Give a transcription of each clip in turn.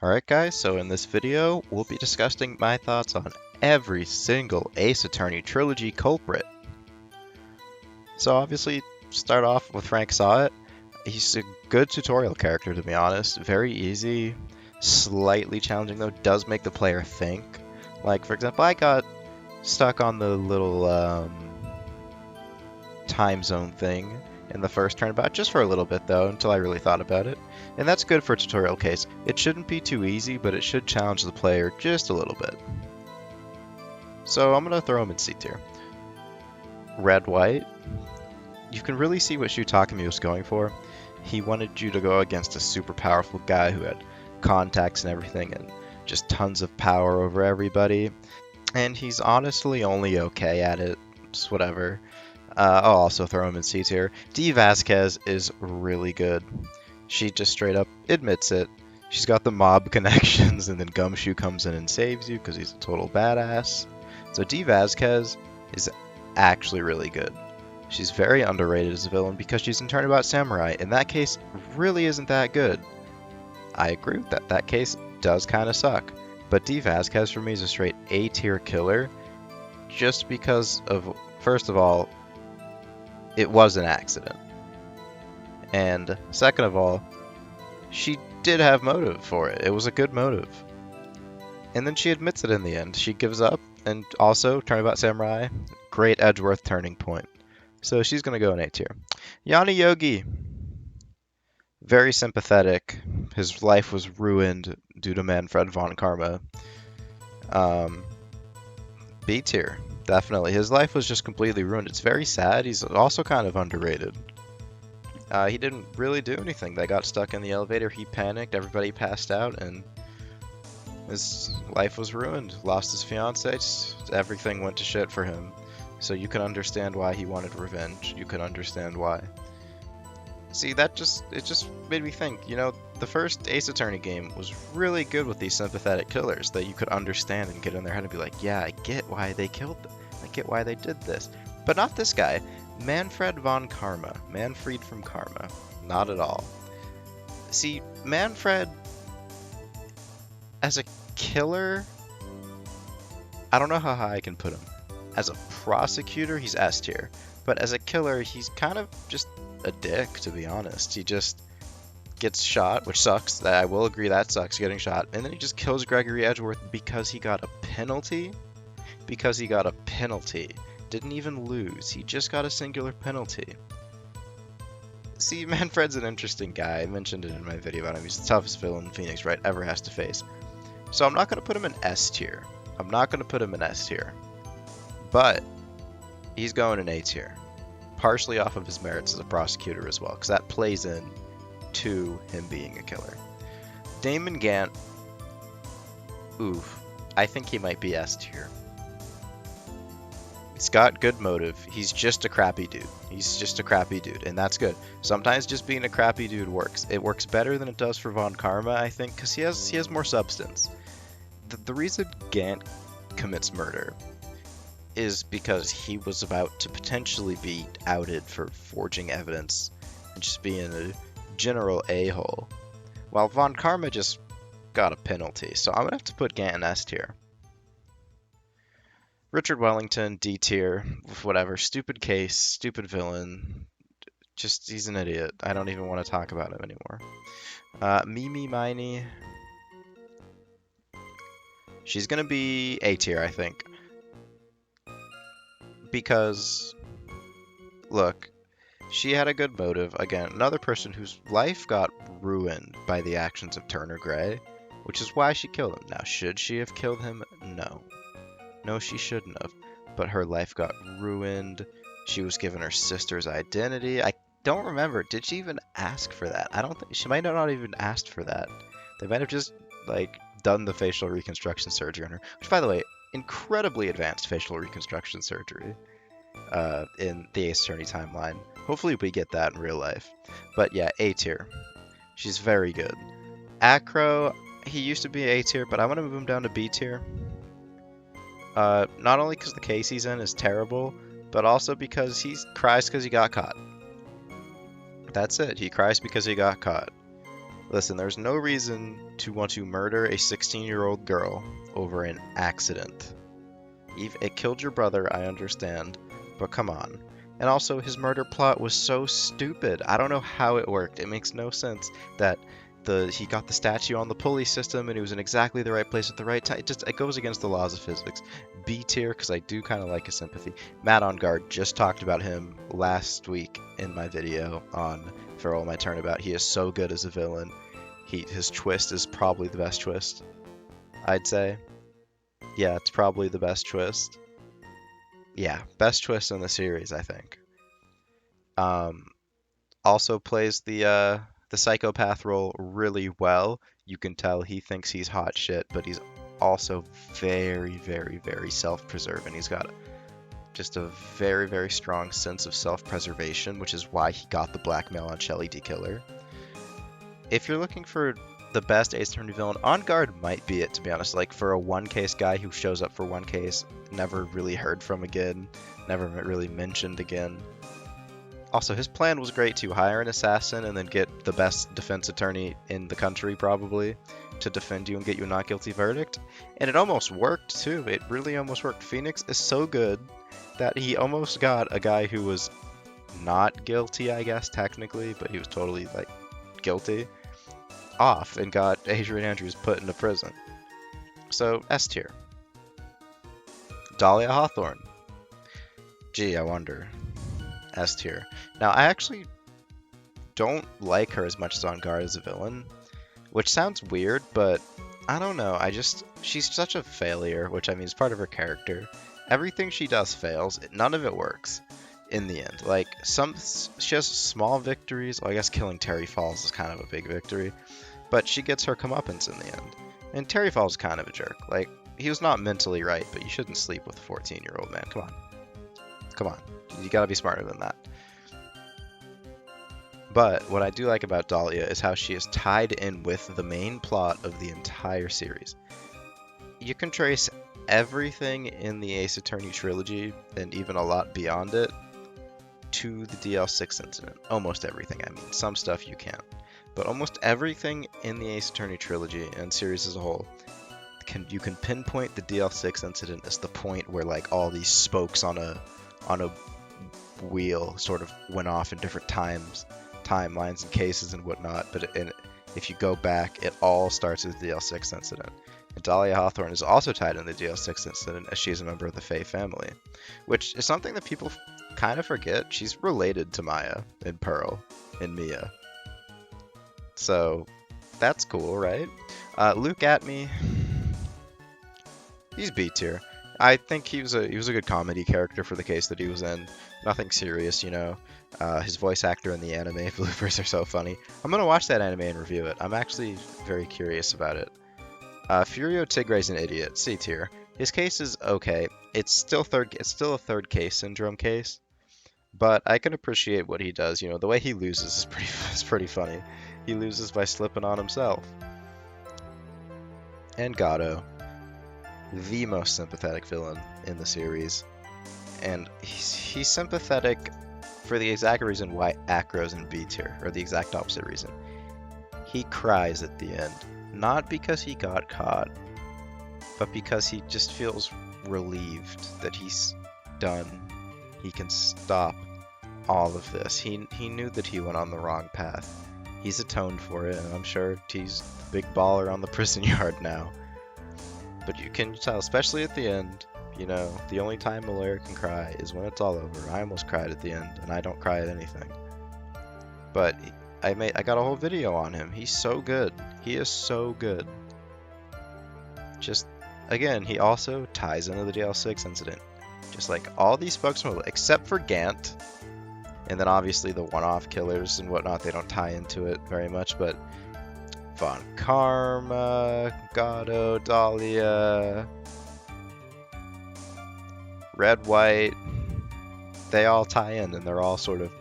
Alright guys, so in this video, we'll be discussing my thoughts on every single Ace Attorney Trilogy culprit. So obviously, start off with Frank Saw It. He's a good tutorial character, to be honest. Very easy, slightly challenging though, does make the player think. Like, for example, I got stuck on the little time zone thing in the first turnabout, just for a little bit though, until I really thought about it. And that's good for a tutorial case. It shouldn't be too easy, but it should challenge the player just a little bit. So I'm going to throw him in C tier. Red-white. You can really see what Shutakami was going for. He wanted you to go against a super powerful guy who had contacts and everything and just tons of power over everybody. And he's honestly only okay at it. Just whatever. I'll also throw him in C tier. D. Vasquez is really good. She just straight up admits it. She's got the mob connections, and then Gumshoe comes in and saves you because he's a total badass. So D. Vasquez is actually really good. She's very underrated as a villain because she's in Turnabout Samurai. In that case, really isn't that good. I agree with that. That case does kind of suck. But D. Vasquez for me is a straight A tier killer just because of, first of all, it was an accident. And second of all, she did have motive for it. It was a good motive. And then she admits it in the end. She gives up, and also, Turnabout Samurai, great Edgeworth turning point. So she's going to go in A tier. Yana Yogi, very sympathetic. His life was ruined due to Manfred von Karma. B tier, definitely. His life was just completely ruined. It's very sad. He's also kind of underrated. He didn't really do anything. They got stuck in the elevator, he panicked, everybody passed out, and his life was ruined. Lost his fiancée, everything went to shit for him. So you can understand why he wanted revenge. You can understand why. See, it just made me think, you know, the first Ace Attorney game was really good with these sympathetic killers that you could understand and get in their head and be like, yeah, I get why they killed them. I get why they did this. But not this guy. Manfred von Karma. Manfred from Karma. Not at all. See, Manfred, as a killer, I don't know how high I can put him. As a prosecutor, he's S tier. But as a killer, he's kind of just a dick, to be honest. He just gets shot, which sucks. I will agree that sucks, getting shot. And then he just kills Gregory Edgeworth because he got a penalty? Because he got a penalty. Didn't even lose. He just got a singular penalty. See, Manfred's an interesting guy. I mentioned it in my video about him. He's the toughest villain Phoenix Wright ever has to face. So I'm not going to put him in S tier. I'm not going to put him in S tier. But he's going in A tier. Partially off of his merits as a prosecutor as well, because that plays in to him being a killer. Damon Gant. Oof. I think he might be S tier. He's got good motive. He's just a crappy dude. He's just a crappy dude, and that's good. Sometimes just being a crappy dude works. It works better than it does for Von Karma, I think, because he has more substance. The reason Gant commits murder is because he was about to potentially be outed for forging evidence and just being a general a-hole, while Von Karma just got a penalty. So I'm gonna have to put Gant in S tier. Richard Wellington, D tier, whatever. Stupid case, stupid villain. Just, he's an idiot. I don't even want to talk about him anymore. Mimi Miney. She's gonna be A tier, I think. Because, look, she had a good motive. Again, another person whose life got ruined by the actions of Turner Gray, which is why she killed him. Now, should she have killed him? No. No, she shouldn't have. But her life got ruined. She was given her sister's identity. I don't remember. Did she even ask for that? I don't think she might not even asked for that. They might have just like done the facial reconstruction surgery on her. Which, by the way, incredibly advanced facial reconstruction surgery in the Ace Attorney timeline. Hopefully we get that in real life. But yeah, A tier. She's very good. Acro, he used to be A tier, but I want to move him down to B tier. Not only because the case he's in is terrible, but also because he cries because he got caught. That's it. He cries because he got caught. Listen, there's no reason to want to murder a 16-year-old girl over an accident. It killed your brother, I understand, but come on. And also, his murder plot was so stupid. I don't know how it worked. It makes no sense that he got the statue on the pulley system and he was in exactly the right place at the right time. It goes against the laws of physics. B tier, because I do kind of like his sympathy. Matt Engarde, just talked about him last week in my video on Farewell My Turnabout. He is so good as a villain. His twist is probably the best twist, I'd say. Yeah, it's probably the best twist. Yeah, best twist in the series, I think. Also plays the psychopath role really well. You can tell he thinks he's hot shit, but he's also very, very, very self-preserving. He's got just a very, very strong sense of self-preservation, which is why he got the blackmail on Shelley D. Killer. If you're looking for the best Ace Attorney villain, Engarde might be it, to be honest. Like, for a one-case guy who shows up for one case, never really heard from again, never really mentioned again. Also, his plan was great to hire an assassin and then get the best defense attorney in the country, probably, to defend you and get you a not guilty verdict. And it almost worked, too. It really almost worked. Phoenix is so good that he almost got a guy who was not guilty, I guess, technically, but he was totally, like, guilty, off and got Adrian Andrews put into prison. So, S tier. Dahlia Hawthorne. Gee, I wonder. S tier. Now, I actually don't like her as much as Engarde as a villain, which sounds weird, but I don't know. She's such a failure, which I mean is part of her character. Everything she does fails. None of it works in the end. Like, she has small victories. Well, I guess killing Terry Falls is kind of a big victory, but she gets her comeuppance in the end. And Terry Falls is kind of a jerk. Like, he was not mentally right, but you shouldn't sleep with a 14-year-old man. Come on. Come on. You gotta be smarter than that. But what I do like about Dahlia is how she is tied in with the main plot of the entire series. You can trace everything in the Ace Attorney trilogy, and even a lot beyond it, to the DL6 incident. Almost everything, I mean. Some stuff you can't. But almost everything in the Ace Attorney trilogy and series as a whole, you can pinpoint the DL6 incident as the point where, like, all these spokes on a wheel sort of went off in different timelines and cases and whatnot. But if you go back, it all starts with the DL6 incident. And Dahlia Hawthorne is also tied in the DL6 incident, as she is a member of the Faye family, which is something that people kind of forget. She's related to Maya and Pearl and Mia. So that's cool, right? Luke Atme, he's B tier. I think he was a good comedy character for the case that he was in. Nothing serious, you know. His voice actor in the anime bloopers are so funny. I'm gonna watch that anime and review it. I'm actually very curious about it. Furio Tigre's an idiot. C tier. His case is okay. It's still a third case syndrome case, but I can appreciate what he does. You know, the way he loses is pretty funny. He loses by slipping on himself. And Godot, the most sympathetic villain in the series, and he's sympathetic for the exact reason why Acro's in B tier, or the exact opposite reason. He cries at the end, not because he got caught, but because he just feels relieved that he's done. He can stop all of this. He knew that he went on the wrong path. He's atoned for it, and I'm sure he's the big baller on the prison yard now. But you can tell, especially at the end, you know, the only time a lawyer can cry is when it's all over. I almost cried at the end, and I don't cry at anything. But I got a whole video on him. He's so good. He is so good. Just, again, he also ties into the DL6 incident. Just like all these spokesmen, except for Gant, and then obviously the one-off killers and whatnot, they don't tie into it very much, but Von Karma, Godot, Dahlia, Red, White, they all tie in, and they're all sort of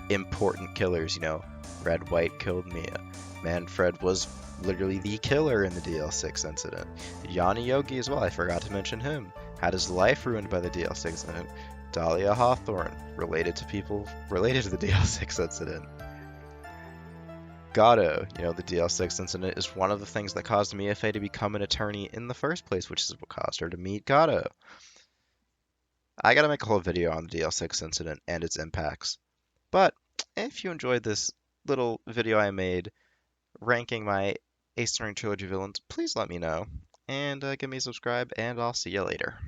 important killers, you know. Red, White killed Mia. Manfred was literally the killer in the DL6 incident. Yanni Yogi as well, I forgot to mention him. Had his life ruined by the DL6 incident. Dahlia Hawthorne, related to people related to the DL6 incident. Godot, the DL6 incident, is one of the things that caused Miafe to become an attorney in the first place, which is what caused her to meet Godot. I gotta make a whole video on the DL6 incident and its impacts. But if you enjoyed this little video I made ranking my Ace Attorney Trilogy villains, please let me know. And give me a subscribe, and I'll see you later.